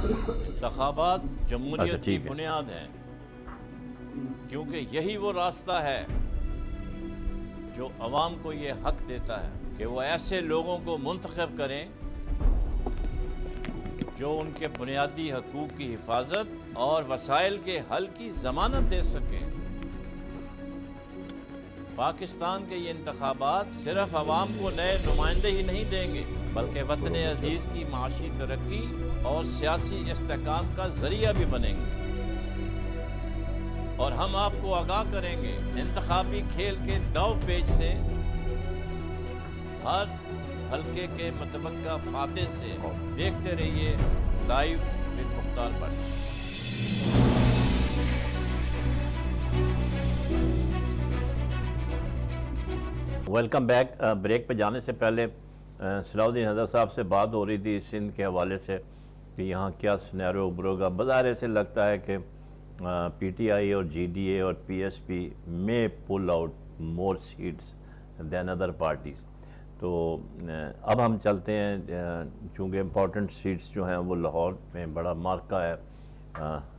انتخابات جمہوریت کی ٹھیک ہے۔ بنیاد ہیں، کیونکہ یہی وہ راستہ ہے جو عوام کو یہ حق دیتا ہے کہ وہ ایسے لوگوں کو منتخب کریں جو ان کے بنیادی حقوق کی حفاظت اور وسائل کے حل کی ضمانت دے سکیں۔ پاکستان کے یہ انتخابات صرف عوام کو نئے نمائندے ہی نہیں دیں گے، بلکہ وطن عزیز کی معاشی ترقی اور سیاسی استحکام کا ذریعہ بھی بنیں گے۔ اور ہم آپ کو آگاہ کریں گے انتخابی کھیل کے داؤ پیچ سے، ہر حلقے کے متوقع فاتح سے۔ دیکھتے رہیے live with Mukhtar but. Welcome back. Break پہ جانے سے پہلے صلاح الدین حیدر صاحب سے بات ہو رہی تھی سندھ کے حوالے سے کہ یہاں کیا سنیریو ابھرے گا۔ بظاہر سے لگتا ہے کہ پی ٹی آئی اور جی ڈی اے اور پی ایس پی میں pull out more seats than other parties. تو اب ہم چلتے ہیں، چونکہ امپورٹنٹ سیٹس جو ہیں وہ لاہور میں بڑا مارکا ہے۔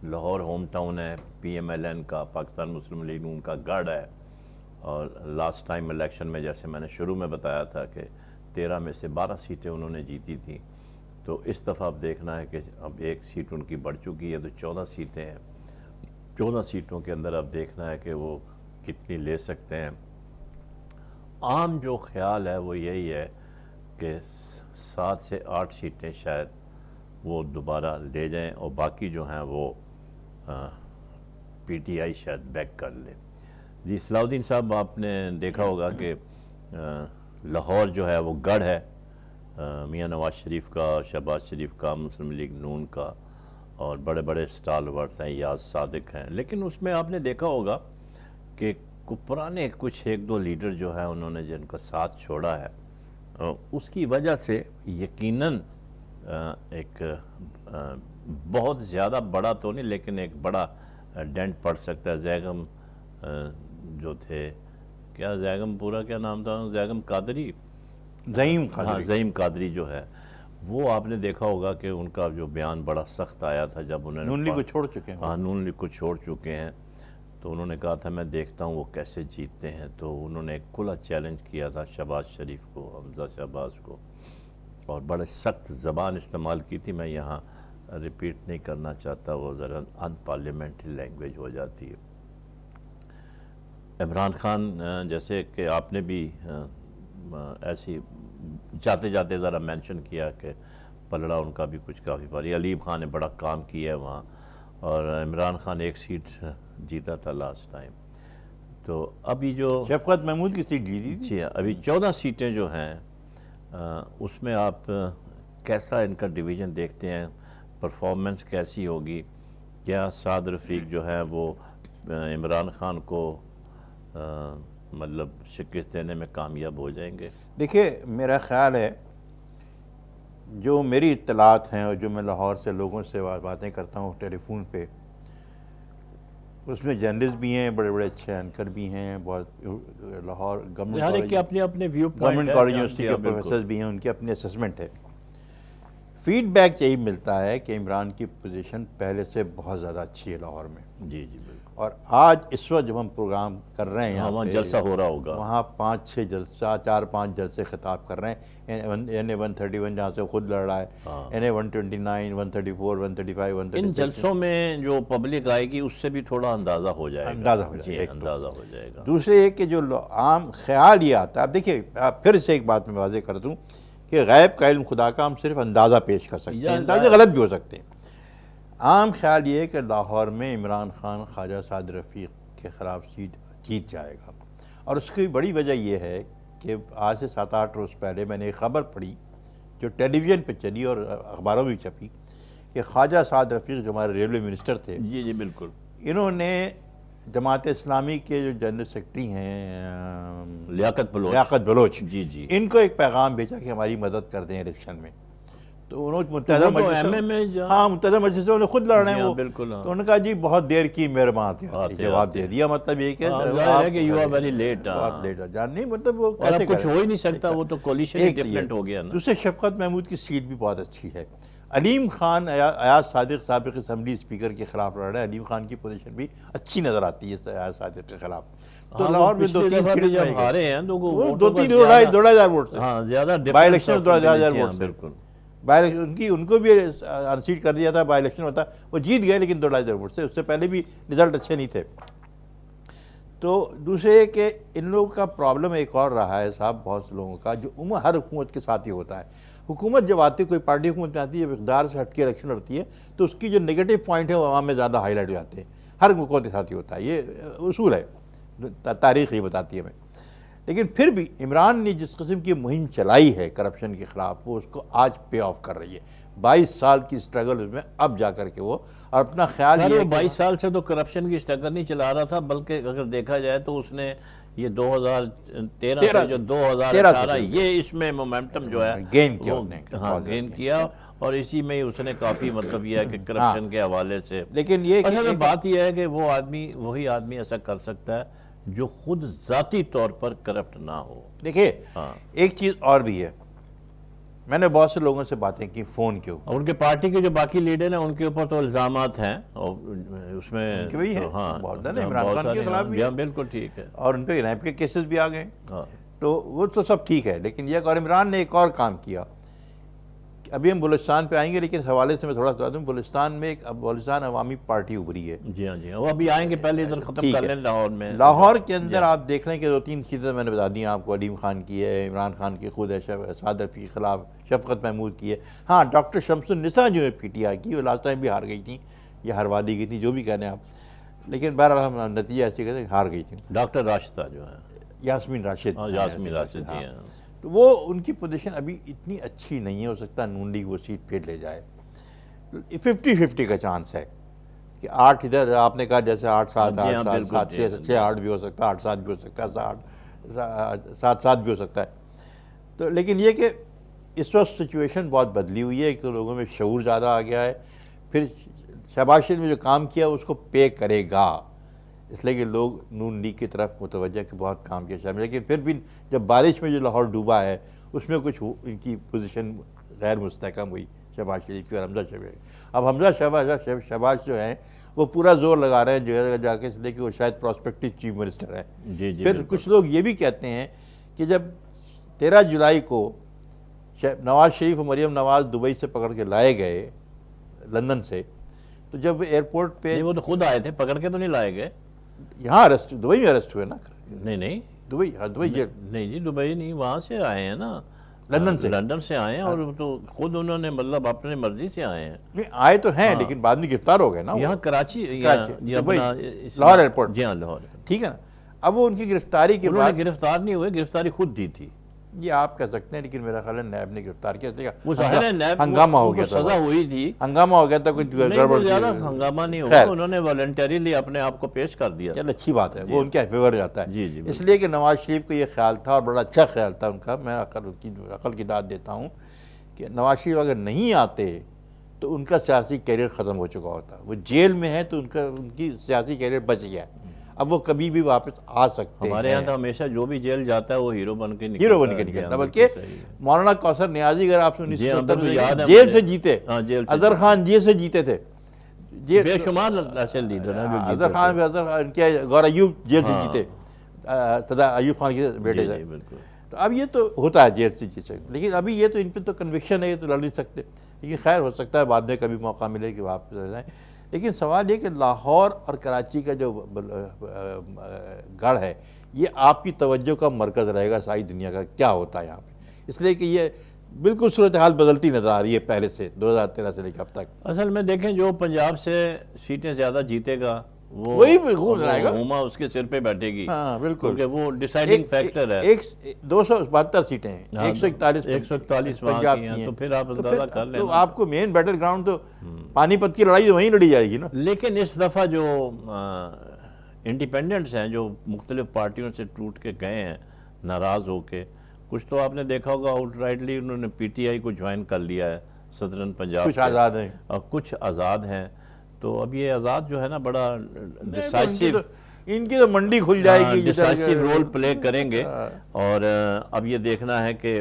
لاہور ہوم ٹاؤن ہے پی ایم ایل این کا، پاکستان مسلم لیگ نون کا گڑھ ہے، اور لاسٹ ٹائم الیکشن میں جیسے میں نے شروع میں بتایا تھا کہ 13 میں سے 12 سیٹیں انہوں نے جیتی تھیں۔ تو اس دفعہ اب دیکھنا ہے کہ اب ایک سیٹ ان کی بڑھ چکی ہے، تو 14 سیٹیں ہیں۔ 14 سیٹوں کے اندر اب دیکھنا ہے کہ وہ کتنی لے سکتے ہیں۔ عام جو خیال ہے وہ یہی ہے کہ 7 سے 8 سیٹیں شاید وہ دوبارہ لے جائیں، اور باقی جو ہیں وہ پی ٹی آئی شاید بیک کر لے۔ جی صلاح الدین صاحب، آپ نے دیکھا ہوگا کہ لاہور جو ہے وہ گڑھ ہے میاں نواز شریف کا، شہباز شریف کا، مسلم لیگ نون کا، اور بڑے بڑے سٹالورٹس ہیں، یاز صادق ہیں۔ لیکن اس میں آپ نے دیکھا ہوگا کہ پرانے کچھ ایک دو لیڈر جو ہیں انہوں نے جن کا ساتھ چھوڑا ہے، اس کی وجہ سے یقیناً ایک بہت زیادہ بڑا تو نہیں لیکن ایک بڑا ڈینٹ پڑ سکتا ہے۔ زیغم جو تھے، کیا زیغم پورا کیا نام تھا؟ زیغم قادری، زعیم قادری جو ہے، وہ آپ نے دیکھا ہوگا کہ ان کا جو بیان بڑا سخت آیا تھا جب انہوں نے نون لیگ کو چھوڑ چکے ہیں۔ ہاں، نون لیگ کو چھوڑ چکے ہیں۔ تو انہوں نے کہا تھا میں دیکھتا ہوں وہ کیسے جیتتے ہیں۔ تو انہوں نے ایک کھلا چیلنج کیا تھا شہباز شریف کو، حمزہ شہباز کو، اور بڑے سخت زبان استعمال کی تھی۔ میں یہاں ریپیٹ نہیں کرنا چاہتا، وہ ذرا ان پارلیمنٹری لینگویج ہو جاتی ہے۔ عمران خان، جیسے کہ آپ نے بھی ایسی جاتے جاتے ذرا مینشن کیا کہ پلڑا ان کا بھی کچھ کافی باری، علیب خان نے بڑا کام کیا ہے وہاں، اور عمران خان ایک سیٹ جیتا تھا لاسٹ ٹائم۔ تو ابھی جو شفقت محمود کی سیٹ جیتی تھی۔ جی ابھی 14 سیٹیں جو ہیں، اس میں آپ کیسا ان کا ڈویژن دیکھتے ہیں؟ پرفارمنس کیسی ہوگی؟ کیا سعد رفیق جو ہے وہ عمران خان کو مطلب شکست دینے میں کامیاب ہو جائیں گے؟ دیکھیے، میرا خیال ہے، جو میری اطلاعات ہیں اور جو میں لاہور سے لوگوں سے باتیں کرتا ہوں ٹیلی فون پہ، اس میں جرنلسٹ بھی ہیں، بڑے بڑے اچھے اینکر بھی ہیں، بہت لاہور گورنمنٹ اپنے ویو کالج یونیورسٹی کے پروفیسرز بھی ہیں، ان کی اپنی اسسمنٹ ہے۔ فیڈ بیک یہی ملتا ہے کہ عمران کی پوزیشن پہلے سے بہت زیادہ اچھی ہے لاہور میں۔ جی جی بالکل۔ اور آج اس وقت جب ہم پروگرام کر رہے ہیں وہاں جلسہ ہو رہا ہوگا، وہاں 5-6 جلسہ، 4-5 جلسے خطاب کر رہے ہیں۔ این اے 131 جہاں سے خود لڑ رہا ہے، این اے 129، 134، 135، 136۔ ان جلسوں میں جو پبلک آئے گی اس سے بھی تھوڑا اندازہ ہو جائے گا، اندازہ ہو جائے گا۔ دوسرے یہ کہ جو عام خیال یہ آتا ہے، اب دیکھیے پھر سے ایک بات میں واضح کر دوں کہ غیب کا علم خدا کا، ہم صرف اندازہ پیش کر سکتے ہیں، اندازے غلط بھی ہو سکتے ہیں۔ عام خیال یہ ہے کہ لاہور میں عمران خان خواجہ سعد رفیق کے خلاف سیٹ جیت جائے گا، اور اس کی بڑی وجہ یہ ہے کہ آج سے 7-8 روز پہلے میں نے ایک خبر پڑھی جو ٹیلی ویژن پہ چلی اور اخباروں میں بھی چھپی کہ خواجہ سعد رفیق جو ہمارے ریلوے منسٹر تھے، جی جی بالکل، انہوں نے جماعت اسلامی کے جو جنرل سیکرٹری ہیں لیاقت بلوچ، جی جی، ان کو ایک پیغام بھیجا کہ ہماری مدد کر دیں الیکشن میں۔ تو انہوں متحدہ مجلس سے انہیں خود لڑنے وہ، تو انہوں نے کہا جی بہت دیر کی مہربانی، جواب دے دیا۔ مطلب یہ کہ یو آر ویری لیٹ، بہت لیٹ جان نہیں، مطلب وہ کچھ ہو ہی نہیں سکتا، وہ تو کولیشن ہی ڈیفرنٹ ہو گیا نا۔ دوسرے شفقت محمود کی سیٹ بھی بہت اچھی ہے، علیم خان ایاز صادق سابق اسمبلی اسپیکر کے خلاف لڑ رہے ہیں. علیم خان کی پوزیشن بھی اچھی نظر آتی ہے ایاز صادق کے خلاف. تو لاہور میں دو تین ہارے ہیں دو تین 2,500 ووٹ سے زیادہ بائی الیکشن 2,500 ووٹ سے. بالکل ان کو بھی انسیٹ کر دیا تھا, بائی الیکشن ہوتا, وہ جیت گئے لیکن 2,500 ووٹ سے. اس سے پہلے بھی رزلٹ اچھے نہیں تھے. تو دوسرے کہ ان لوگوں کا پرابلم ایک اور رہا ہے صاحب, بہت سے لوگوں کا, جو ہر حکومت کے ساتھ ہی ہوتا ہے. حکومت جب آتی ہے, کوئی پارٹی حکومت میں آتی ہے, جب اقتدار سے ہٹ کے الیکشن لڑتی ہے, تو اس کی جو نگیٹو پوائنٹ ہے وہ عوام میں زیادہ ہائی لائٹ ہو جاتے ہیں. ہر حکومت کے ساتھ ہی ہوتا ہے, یہ اصول ہے, تاریخ یہ بتاتی ہے ہمیں. لیکن پھر بھی عمران نے جس قسم کی مہم چلائی ہے کرپشن کے خلاف, وہ اس کو آج پے آف کر رہی ہے. 22 سال کی اسٹرگل میں اب جا کر کے وہ, اور اپنا خیال یہ 22 سال سے تو کرپشن کی اسٹرگل نہیں چلا رہا تھا, بلکہ اگر دیکھا جائے تو اس نے یہ 2013 سے جو 2018 یہ اس میں مومنٹم جو ہے گین کیا, اور اسی میں اس نے کافی مطلب یہ ہے کہ کرپشن کے حوالے سے. لیکن یہ بات یہ ہے کہ وہ آدمی, وہی آدمی ایسا کر سکتا ہے جو خود ذاتی طور پر کرپٹ نہ ہو. دیکھیے ایک چیز اور بھی ہے, میں نے بہت سے لوگوں سے باتیں کی فون کے اوپر, ان کے پارٹی کے جو باقی لیڈر ہیں ان کے اوپر تو الزامات ہیں, اور اس میں عمران خان کے خلاف بھی, بالکل ٹھیک ہے, اور ان پہ ریپ کے کیسز بھی آ گئے. تو وہ تو سب ٹھیک ہے, لیکن یہ اور عمران نے ایک اور کام کیا. ابھی ہم بلوچستان پہ آئیں گے, لیکن اس حوالے سے میں تھوڑا بتا دوں, بلوچستان میں ایک بلوچستان عوامی پارٹی ابھری ہے. جی ہاں وہ ابھی آئیں گے, پہلے ادھر ختم کر لیں لاہور میں. لاہور کے اندر آپ دیکھ رہے ہیں کہ 2-3 چیزیں میں نے بتا دی آپ کو. علیم خان کی ہے, عمران خان کی خود ہے, سعد رفیق کے خلاف شفقت محمود کی ہے. ہاں ڈاکٹر شمس النساء جو ہے پی ٹی آئی کی, وہ لاسٹ ٹائم بھی ہار گئی تھیں, یہ ہروا دی گئی تھی, جو بھی کہنے آپ, لیکن بہرحال ہم نتیجہ ایسے کہتے ہیں ہار گئی تھیں. ڈاکٹر راشدہ جو ہے, یاسمین راشد جی ہیں, تو وہ ان کی پوزیشن ابھی اتنی اچھی نہیں ہے. ہو سکتا ہے نون لیگ وہ سیٹ پھر لے جائے. 50-50 کا چانس ہے کہ 8 ادھر, آپ نے کہا جیسے 8-7 6-8 بھی ہو سکتا ہے, 8-7 بھی ہو سکتا ہے, 7-7 بھی ہو سکتا ہے. تو لیکن یہ کہ اس وقت سچویشن بہت بدلی ہوئی ہے, ایک تو لوگوں میں شعور زیادہ آ گیا ہے. پھر شہباز شریف نے جو کام کیا اس کو پے کرے گا, اس لیے کہ لوگ نون لیگ کی طرف متوجہ کہ بہت کام کیا شامل. لیکن پھر بھی جب بارش میں جو لاہور ڈوبا ہے, اس میں کچھ ان کی پوزیشن غیر مستحکم ہوئی شہباز شریف کی اور حمزہ شہباز. اب حمزہ شہباز جو ہیں وہ پورا زور لگا رہے ہیں جگہ جا کے, اس لیے کہ وہ شاید پراسپیکٹو چیف منسٹر ہے. پھر کچھ لوگ یہ بھی کہتے ہیں کہ جب 13 جولائی کو نواز شریف اور مریم نواز دبئی سے پکڑ کے لائے گئے لندن سے, تو جب ایئرپورٹ پہ, وہ تو خود آئے تھے, پکڑ کے تو نہیں لائے گئے, یہاں اریسٹ, دبئی میں اریسٹ ہوئے نا. نہیں دبئی جیل نہیں جی, دبئی نہیں, وہاں سے آئے ہیں نا, لندن سے آئے ہیں, اور تو خود انہوں نے مطلب اپنے مرضی سے آئے ہیں. نہیں آئے تو ہیں, لیکن بعد میں گرفتار ہو گئے نا. یہاں کراچی, لاہور ایئرپورٹ. جی ہاں لاہور, ٹھیک ہے نا. اب وہ ان کی گرفتاری کے بعد گرفتار نہیں ہوئے, گرفتاری خود دی تھی. یہ آپ کہہ سکتے ہیں, لیکن میرا خیال ہے نیب نے گرفتار کیا. ہنگامہ ہو گیا تھا, سزا ہوئی تھی, ہنگامہ ہو گیا تھا, کچھ گڑبڑ. زیادہ ہنگامہ نہیں ہوا, انہوں نے والنٹریلی اپنے آپ کو پیش کر دیا. چل اچھی بات ہے, وہ ان کے فیور ہو جاتا ہے. اس لیے کہ نواز شریف کو یہ خیال تھا, اور بڑا اچھا خیال تھا ان کا. میں عقل کی داد دیتا ہوں کہ نواز شریف اگر نہیں آتے تو ان کا سیاسی کیریئر ختم ہو چکا ہوتا. وہ جیل میں ہے تو ان کی سیاسی کیریئر بچ گیا ہے. اب وہ کبھی بھی واپس آ سکتے ہیں. ہمارے یہاں تو ہمیشہ جو بھی جیل جاتا ہے وہ ہیرو بن کے نکلتا. بلکہ مولانا کوثر نیازی اگر آپ 1970 جیل سے جیتے, اظہر خان جیل سے جیتے تھے, بے شمار لیڈر ہیں. اظہر خان غور ایوب جیل سے جیتے, ایوب خان کے بیٹے تھے. تو اب یہ تو ہوتا ہے جیل سے جیتے, لیکن ابھی یہ تو ان پہ تو کنوکشن ہے, یہ تو لڑ نہیں سکتے. لیکن خیر ہو سکتا ہے بعد میں کبھی موقع ملے کہ واپس رہ جائیں. لیکن سوال یہ کہ لاہور اور کراچی کا جو گڑھ ہے, یہ آپ کی توجہ کا مرکز رہے گا ساری دنیا کا, کیا ہوتا ہے یہاں پہ. اس لیے کہ یہ بالکل صورتحال بدلتی نظر آ رہی ہے پہلے سے, 2013 سے لے کے اب تک. اصل میں دیکھیں جو پنجاب سے سیٹیں زیادہ جیتے گا وہی گھوم رہے گا, ہوما اس کے سر پہ بیٹھے گی. ہاں بالکل, کیونکہ وہ ڈیسائیڈنگ فیکٹر ہے. 272 سیٹیں ہیں, 141 پنجاب کی ہیں, تو پھر آپ اندازہ کر لیں. تو آپ کو مین بیٹل گراؤنڈ تو پانی پت کی لڑائی وہیں لڑی جائے گی نا. لیکن اس دفعہ جو انڈیپینڈنٹس ہیں جو مختلف پارٹیوں سے ٹوٹ کے گئے ہیں ناراض ہو کے, کچھ تو آپ نے دیکھا ہوگا آؤٹ رائٹلی انہوں نے پی ٹی آئی کو جوائن کر لیا ہے صدرن پنجاب. کچھ آزاد ہیں اور کچھ آزاد ہیں. تو اب یہ آزاد جو ہے نا بڑا ڈیسائسیو, ان کی تو منڈی کھل جائے گی, ڈیسائسیو رول پلے کریں گے. اور اب یہ دیکھنا ہے کہ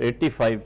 85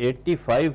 85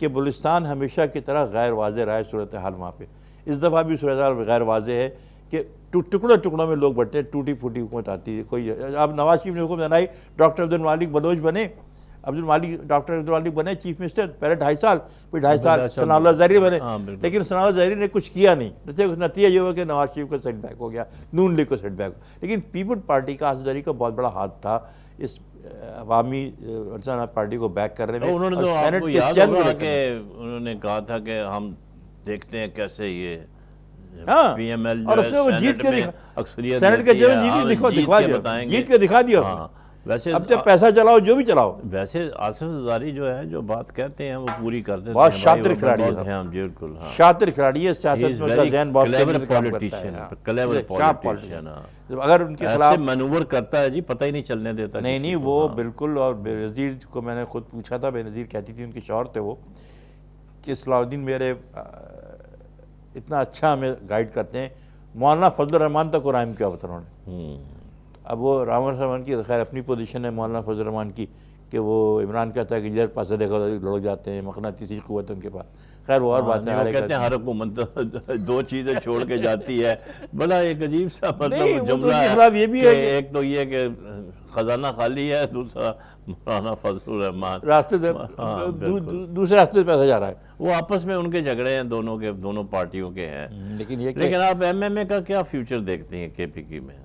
کہ بلوچستان ہمیشہ کی طرح غیر واضح رہا ہے صورتحال وہاں پہ. اس دفعہ بھی صورتحال غیر واضح ہے کہ ٹکڑوں میں لوگ بٹتے ہیں, ٹوٹی پھوٹی حکومت آتی ہے. کوئی اب نواز شریف نے حکومت بنائی, ڈاکٹر عبدالمالک بلوچ بنے, ڈاکٹر عبدالمالک بنے چیف منسٹر, پہلے 2.5 سال, پھر 2.5 سال ثناء اللہ زہری بنے, لیکن ثناء اللہ زہری نے کچھ کیا نہیں. نتیجہ یہ ہوا کہ نواز شریف کو سیٹ بیک ہو گیا, نون لیگ کو سیٹ بیک ہو. لیکن پیپل پارٹی کا آصف زہری کا بہت بڑا ہاتھ تھا اس عوامی پارٹی کو بیک کرنے میں. انہوں نے تو آپ کو یاد ہوگا کہ انہوں نے کہا تھا کہ ہم دیکھتے ہیں کیسے یہ پی ایم ایل اور اس نے وہ جیت کے اکثریت سینٹ کا چیئرمین جیت کے دکھا دیا. ویسے اب جب پیسہ چلاؤ جو بھی چلاؤ. ویسے آصف زہری جو ہے جو بات کہتے ہیں وہ پوری کرتے ہیں. بہت شاطر کھلاڑی ہے, بالکل شاطر کھلاڑی ہے, سیاست میں اس کا ذہن بہت کلیور پولیٹیشین, اگر ان کے خلاف مینوور کرتا ہے جی پتہ ہی نہیں چلنے دیتا. نہیں وہ بالکل. اور بے نظیر کو میں نے خود پوچھا تھا, بے نظیر کہتی تھی, ان کے شوہر تھے وہ, کہ صلاح الدین میرے اتنا اچھا ہمیں گائیڈ کرتے ہیں. مولانا فضل الرحمان تک کو رائم کیا ہوتا انہوں نے. اب وہ رحمان کی خیر اپنی پوزیشن ہے مولانا فضل الرحمان کی, کہ وہ عمران کہتا ہے کہ جدھر پاسے دیکھو لڑک جاتے ہیں, مقناطیسی قوت ان کے پاس. خیر وہ اور بات ہے, کہتے ہیں ہر حکومت 2 چیزیں چھوڑ کے جاتی ہے. بڑا ایک عجیب سا مطلب جملہ ہے. یہ بھی ہے ایک تو یہ کہ خزانہ خالی ہے, دوسرا مولانا فضل الرحمان راستے سے دوسرے راستے سے پیسہ جا رہا ہے. وہ آپس میں ان کے جھگڑے ہیں دونوں پارٹیوں کے ہیں. لیکن آپ ایم ایم اے کا کیا فیوچر دیکھتے ہیں کے پی کی میں؟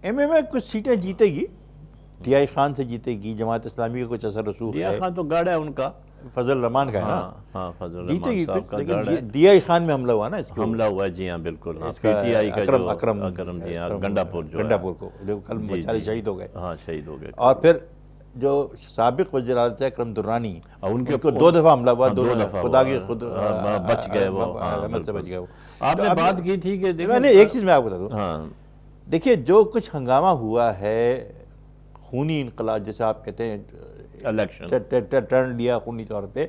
ایم ایم اے کچھ سیٹیں جیتے گی, ڈی آئی خان سے جیتے گی, جماعت اسلامی کا کچھ اثر رسوخ ہے. ڈی آئی خان تو گاڑ ہے ان کا, فضل الرحمان کا ہے نا. ہاں فضل جیتے الرحمان گی, صاحب کا گاڑ ہے. لیکن ڈی آئی خان میں حملہ ہوا نا, اس کے حملہ ہوا ہے. جی ہاں بالکل. پی ٹی آئی کا جو اکرم جی ہاں گنڈا پور کو کل بیچارے شہید ہو گئے. ہاں شہید ہو گئے. اور پھر جو سابق وزیر اعظم تھے اکرم درانی, ان کو 2 دفعہ حملہ ہوا, 2 دفعہ خدا کی خود بچ گئے وہ, رحمت سے بچ گئے وہ. آپ نے بات کی تھی کہ میں نے ایک چیز میں آپ کو بتا دوں, دیکھیے جو کچھ ہنگامہ ہوا ہے, خونی انقلاب جیسے آپ کہتے ہیں, الیکشن ٹرن لیا خونی طور پہ,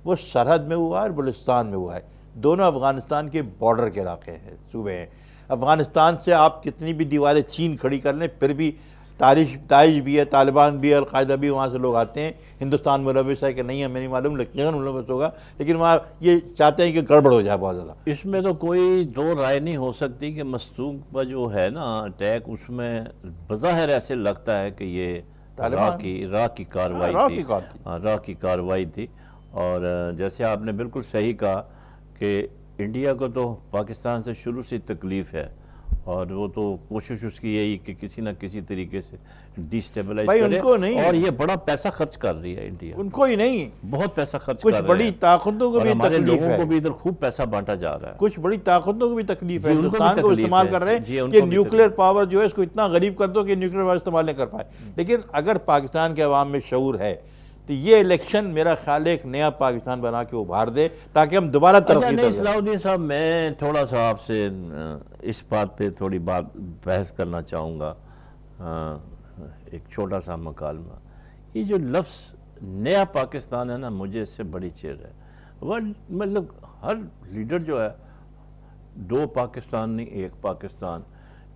وہ سرحد میں ہوا اور بلوچستان میں ہوا ہے. دونوں افغانستان کے بارڈر کے علاقے ہیں, صوبے ہیں. افغانستان سے آپ کتنی بھی دیواریں چین کھڑی کر لیں, پھر بھی داعش بھی ہے, طالبان بھی ہے, القاعدہ بھی, وہاں سے لوگ آتے ہیں. ہندوستان ملوث ہے کہ نہیں ہمیں نہیں معلوم, لیکن ملوث ہوگا, لیکن وہاں یہ چاہتے ہیں کہ گڑبڑ ہو جائے بہت زیادہ. اس میں تو کوئی 2 رائے نہیں ہو سکتی کہ مستوق کا جو ہے نا اٹیک, اس میں بظاہر ایسے لگتا ہے کہ یہ راہ کی کارروائی تھی. اور جیسے آپ نے بالکل صحیح کہا کہ انڈیا کو تو پاکستان سے شروع سے تکلیف ہے, اور وہ تو کوشش اس کی یہی کہ کسی نہ کسی طریقے سے ڈی سٹیبلائز کرے. اور یہ بڑا پیسہ خرچ کر رہی ہے انڈیا, ان کو ہی نہیں, بہت پیسہ خرچ کچھ کر رہے ہیں. بڑی طاقتوں کو بھی ہمارے تکلیف لوگوں ہے, کو بھی ادھر خوب پیسہ بانٹا جا رہا ہے. کچھ بڑی طاقتوں کو بھی تکلیف ہے. ان کو بھی ہندوستان کو تکلیف استعمال ہے. کر رہے ہیں کہ نیوکلیر پاور جو ہے اس کو اتنا غریب کر دو کہ نیوکلیر پاور استعمال نہیں کر پائے. لیکن اگر پاکستان کے عوام میں شعور ہے تو یہ الیکشن میرا خیال ہے ایک نیا پاکستان بنا کے ابھار دے, تاکہ ہم دوبارہ ترقی نہیں. صلاح الدین صاحب, میں تھوڑا سا آپ سے اس بات پہ تھوڑی بحث کرنا چاہوں گا. ایک چھوٹا سا مکالمہ, یہ جو لفظ نیا پاکستان ہے نا, مجھے اس سے بڑی چڑ ہے. مطلب ہر لیڈر جو ہے 2 پاکستان نہیں, 1 پاکستان,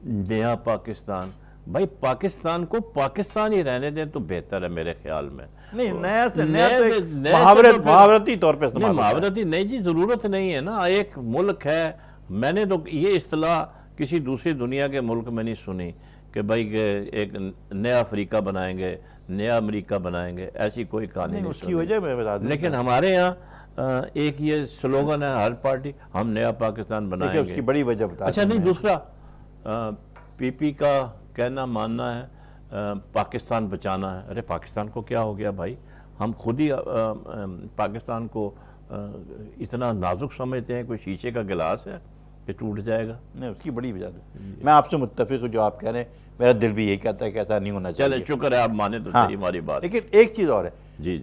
نیا پاکستان. بھائی پاکستان کو پاکستان ہی رہنے دیں تو بہتر ہے میرے خیال میں. نہیں نیا تو محاورتی طور پہ استعمال, محاورتی نہیں جی, ضرورت نہیں ہے نا. ایک ملک ہے, میں نے تو یہ اصطلاح کسی دوسری دنیا کے ملک میں نہیں سنی کہ بھائی ایک نیا افریقہ بنائیں گے, نیا امریکہ بنائیں گے, ایسی کوئی کہانی نہیں. اس کی وجہ میں بتا دوں, لیکن ہمارے یہاں ایک یہ سلوگن ہے ہر پارٹی, ہم نیا پاکستان بنائیں گے. اس کی بڑی وجہ بتا. اچھا نہیں, دوسرا پی پی کا کہنا ماننا ہے پاکستان بچانا ہے. ارے پاکستان کو کیا ہو گیا بھائی, ہم خود ہی پاکستان کو اتنا نازک سمجھتے ہیں, کوئی شیشے کا گلاس ہے کہ ٹوٹ جائے گا. نہیں, اس کی بڑی وجہ ہے. میں آپ سے متفق ہوں جو آپ کہہ رہے ہیں, میرا دل بھی یہی کہتا ہے کہ ایسا نہیں ہونا چاہیے. چلے شکر ہے آپ مانے تو صحیح ہماری بات. لیکن ایک چیز اور ہے جی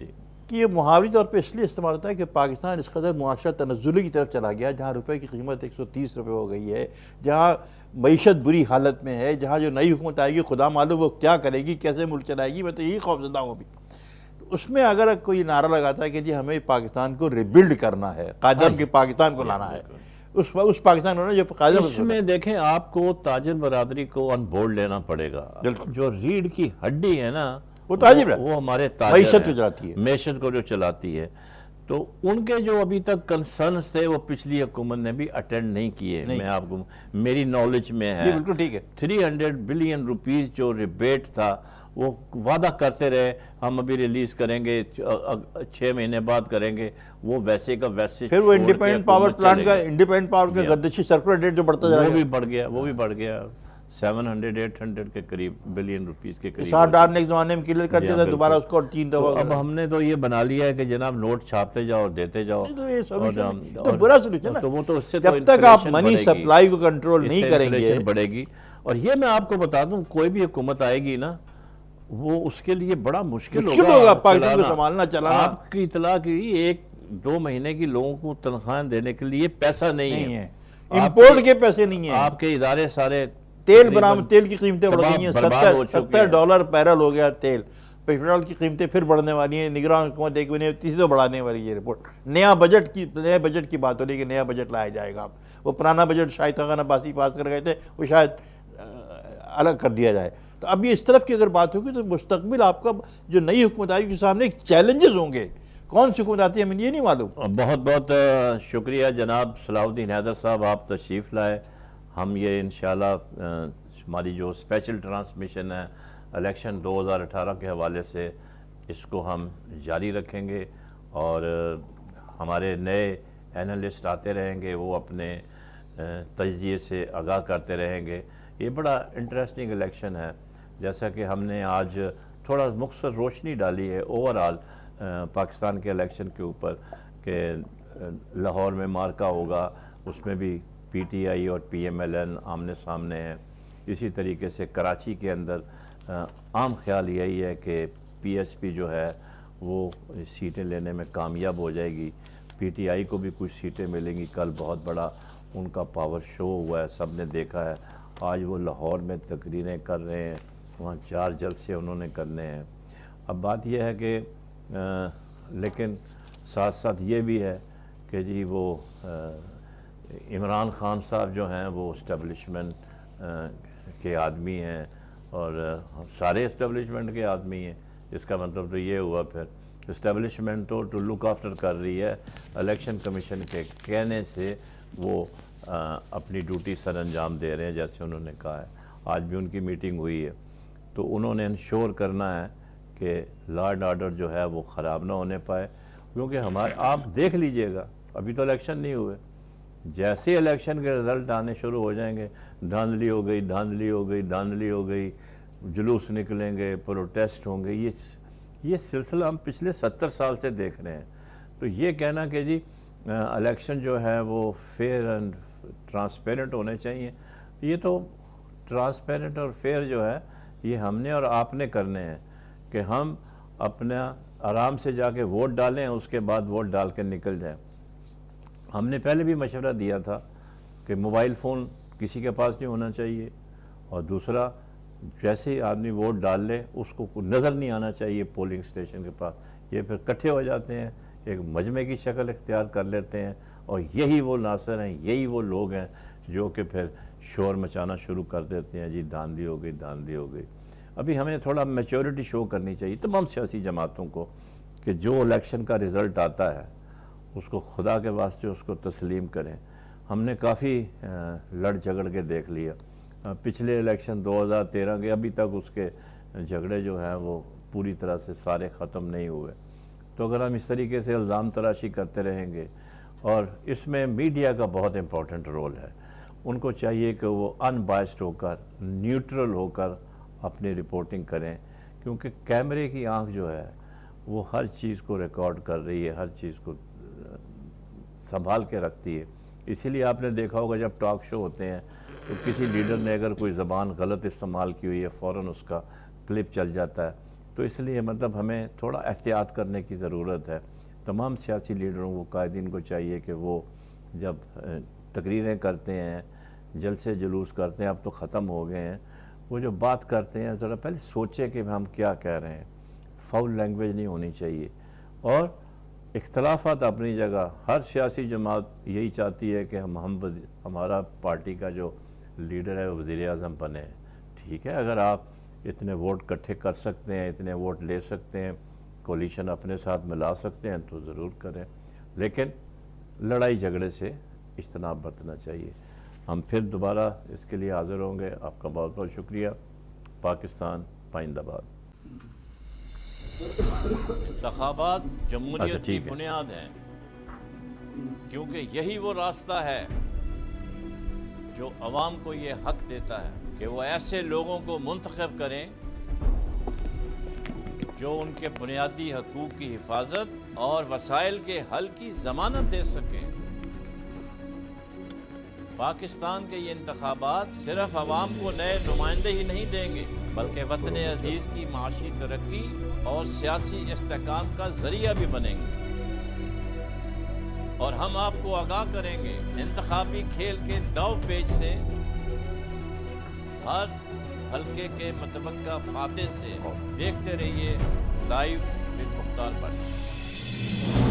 کہ یہ محاوری طور پہ اس لیے استعمال ہوتا ہے کہ پاکستان اس قدر معاشرہ تنزلی کی طرف چلا گیا, جہاں روپے کی قیمت 130 روپے ہو گئی ہے, جہاں معیشت بری حالت میں ہے, جہاں جو نئی حکومت آئے گی خدا معلوم وہ کیا کرے گی, کیسے ملک چلائے گی. میں تو یہی خوفزدہ ہوں ابھی. اس میں اگر کوئی نعرہ لگاتا ہے کہ جی ہمیں پاکستان کو ریبلڈ کرنا ہے, قائد اعظم کے پاکستان کو لانا ہے, اس پاکستان کو جو قائد اعظم, اس میں دیکھیں آپ کو تاجر برادری کو آن بورڈ لینا پڑے گا. جو ریڑھ کی ہڈی ہے نا, وہ تاجر ہے, وہ ہمارے معیشت کو چلاتی ہے, معیشت کو جو چلاتی ہے. تو ان کے جو ابھی تک کنسرنس تھے وہ پچھلی حکومت نے بھی اٹینڈ نہیں کیے. میں آپ کو میری نالج میں ہے بالکل ٹھیک ہے. 300 بلین روپیز جو ریبیٹ تھا وہ وعدہ کرتے رہے ہم ابھی ریلیز کریں گے 6 مہینے بعد کریں گے, وہ ویسے کا ویسے پھر وہ انڈیپینڈنٹ پاور پلانٹ کا انڈیپینڈنٹ پاور کا گردشی سرکولر ریٹ جو بڑھتا جا رہا وہ بھی بڑھ گیا 700-800 کے قریب بلین روپیز کے قریب. ساتھ ڈالنے کے زمانے میں کلیئر کر دیا تھا, دوبارہ اس کو 3 دفعہ. اب ہم نے تو یہ بنا لیا ہے کہ جناب نوٹ چھاپتے جاؤ اور دیتے جاؤ. تو برا سلوشن ہے. تو وہ تو اس سے جب تک آپ منی سپلائی کو کنٹرول نہیں کریں گے بڑھے گی. اور یہ میں آپ کو بتا دوں کوئی بھی حکومت آئے گی نا وہ اس کے لیے بڑا مشکل ہوگا پاکستان کو سنبھالنا چلانا. آپ کی اطلاع کی 1-2 مہینے کی لوگوں کو تنخواہ دینے کے لیے پیسہ نہیں ہے, امپورٹ کے پیسے نہیں ہیں. آپ کے ادارے سارے تیل برآمد, تیل کی قیمتیں بڑھ گئی ہیں, $70 بیرل ہو گیا تیل. پیٹرول کی قیمتیں پھر بڑھنے والی ہیں. نگران حکومت ایک مہینے تیسری تو بڑھانے والی ہے یہ رپورٹ. نئے بجٹ کی بات ہو رہی ہے کہ نیا بجٹ لایا جائے گا. وہ پرانا بجٹ شاہد خاقان عباسی پاس کر گئے تھے, وہ شاید الگ کر دیا جائے. تو اب یہ اس طرف کی اگر بات ہوگی تو مستقبل آپ کا جو نئی حکومت آئے گی کے سامنے چیلنجز ہوں گے. کون سی حکومت آتی ہے ہمیں یہ نہیں معلوم. بہت بہت شکریہ جناب صلاح الدین حیدر صاحب, آپ تشریف لائے. ہم یہ انشاءاللہ ہماری جو اسپیشل ٹرانسمیشن ہے الیکشن 2018 کے حوالے سے اس کو ہم جاری رکھیں گے, اور ہمارے نئے اینالسٹ آتے رہیں گے, وہ اپنے تجزیے سے آگاہ کرتے رہیں گے. یہ بڑا انٹرسٹنگ الیکشن ہے. جیسا کہ ہم نے آج تھوڑا مختصر روشنی ڈالی ہے اوورآل پاکستان کے الیکشن کے اوپر کہ لاہور میں مارکا ہوگا, اس میں بھی پی ٹی آئی اور پی ایم ایل این آمنے سامنے ہیں. اسی طریقے سے کراچی کے اندر عام خیال یہی ہے کہ پی ایس پی جو ہے وہ سیٹیں لینے میں کامیاب ہو جائے گی. پی ٹی آئی کو بھی کچھ سیٹیں ملیں گی. کل بہت بڑا ان کا پاور شو ہوا ہے, سب نے دیکھا ہے. آج وہ لاہور میں تقریریں کر رہے ہیں, وہاں 4 جلسے انہوں نے کرنے ہیں. اب بات یہ ہے کہ لیکن ساتھ ساتھ یہ بھی ہے کہ جی وہ عمران خان صاحب جو ہیں وہ اسٹیبلشمنٹ کے آدمی ہیں, اور سارے اسٹیبلشمنٹ کے آدمی ہیں. اس کا مطلب تو یہ ہوا پھر اسٹیبلشمنٹ تو لک آفٹر کر رہی ہے, الیکشن کمیشن کے کہنے سے وہ اپنی ڈیوٹی سر انجام دے رہے ہیں جیسے انہوں نے کہا ہے. آج بھی ان کی میٹنگ ہوئی ہے, تو انہوں نے انشور کرنا ہے کہ لا اینڈ آرڈر جو ہے وہ خراب نہ ہونے پائے. کیونکہ آپ دیکھ لیجئے گا, ابھی تو الیکشن نہیں ہوئے, جیسے الیکشن کے رزلٹ آنے شروع ہو جائیں گے دھاندلی ہو گئی, دھاندلی ہو گئی, دھاندلی ہو گئی, جلوس نکلیں گے, پروٹیسٹ ہوں گے. یہ سلسلہ ہم پچھلے 70 سال سے دیکھ رہے ہیں. تو یہ کہنا کہ جی الیکشن جو ہے وہ فیئر اینڈ ٹرانسپیرنٹ ہونے چاہیے, یہ تو ٹرانسپیرنٹ اور فیئر جو ہے یہ ہم نے اور آپ نے کرنے ہیں کہ ہم اپنا آرام سے جا کے ووٹ ڈالیں, اس کے بعد ووٹ ڈال کے نکل جائیں. ہم نے پہلے بھی مشورہ دیا تھا کہ موبائل فون کسی کے پاس نہیں ہونا چاہیے, اور دوسرا جیسے ہی آدمی ووٹ ڈال لے اس کو نظر نہیں آنا چاہیے پولنگ اسٹیشن کے پاس. یہ پھر اکٹھے ہو جاتے ہیں, ایک مجمع کی شکل اختیار کر لیتے ہیں, اور یہی وہ ناصر ہیں, یہی وہ لوگ ہیں جو کہ پھر شور مچانا شروع کر دیتے ہیں, جی دھاندلی ہو گئی, دھاندلی ہو گئی. ابھی ہمیں تھوڑا میچورٹی شو کرنی چاہیے تمام سیاسی جماعتوں کو کہ جو الیکشن کا رزلٹ آتا ہے اس کو خدا کے واسطے اس کو تسلیم کریں. ہم نے کافی لڑ جھگڑ کے دیکھ لیا پچھلے الیکشن 2013 کے, ابھی تک اس کے جھگڑے جو ہیں وہ پوری طرح سے سارے ختم نہیں ہوئے. تو اگر ہم اس طریقے سے الزام تراشی کرتے رہیں گے, اور اس میں میڈیا کا بہت امپورٹنٹ رول ہے, ان کو چاہیے کہ وہ ان بائسڈ ہو کر, نیوٹرل ہو کر اپنی رپورٹنگ کریں, کیونکہ کیمرے کی آنکھ جو ہے وہ ہر چیز کو ریکارڈ کر رہی ہے, ہر چیز کو سنبھال کے رکھتی ہے. اسی لیے آپ نے دیکھا ہوگا جب ٹاک شو ہوتے ہیں تو کسی لیڈر نے اگر کوئی زبان غلط استعمال کی ہوئی ہے فوراً اس کا کلپ چل جاتا ہے. تو اس لیے مطلب ہمیں تھوڑا احتیاط کرنے کی ضرورت ہے. تمام سیاسی لیڈروں کو, قائدین کو چاہیے کہ وہ جب تقریریں کرتے ہیں, جلسے جلوس کرتے ہیں, اب تو ختم ہو گئے ہیں, وہ جو بات کرتے ہیں ذرا پہلے سوچیں کہ ہم کیا کہہ رہے ہیں. فاؤل لینگویج نہیں ہونی چاہیے, اور اختلافات اپنی جگہ. ہر سیاسی جماعت یہی چاہتی ہے کہ ہمارا پارٹی کا جو لیڈر ہے وزیر اعظم بنے. ٹھیک ہے, اگر آپ اتنے ووٹ اکٹھے کر سکتے ہیں, اتنے ووٹ لے سکتے ہیں, کولیشن اپنے ساتھ ملا سکتے ہیں تو ضرور کریں. لیکن لڑائی جھگڑے سے اجتناب برتنا چاہیے. ہم پھر دوبارہ اس کے لیے حاضر ہوں گے. آپ کا بہت بہت شکریہ. پاکستان پائندہ باد. انتخابات جمہوریت کی ٹھیک ہے. بنیاد ہیں، کیونکہ یہی وہ راستہ ہے جو عوام کو یہ حق دیتا ہے کہ وہ ایسے لوگوں کو منتخب کریں جو ان کے بنیادی حقوق کی حفاظت اور وسائل کے حل کی ضمانت دے سکیں. پاکستان کے یہ انتخابات صرف عوام کو نئے نمائندے ہی نہیں دیں گے، بلکہ وطن عزیز کی معاشی ترقی اور سیاسی استحکام کا ذریعہ بھی بنیں گے. اور ہم آپ کو آگاہ کریں گے انتخابی کھیل کے داؤ پیچ سے، ہر حلقے کے متوقع فاتح سے. دیکھتے رہیے لائیو ود مختار بٹ.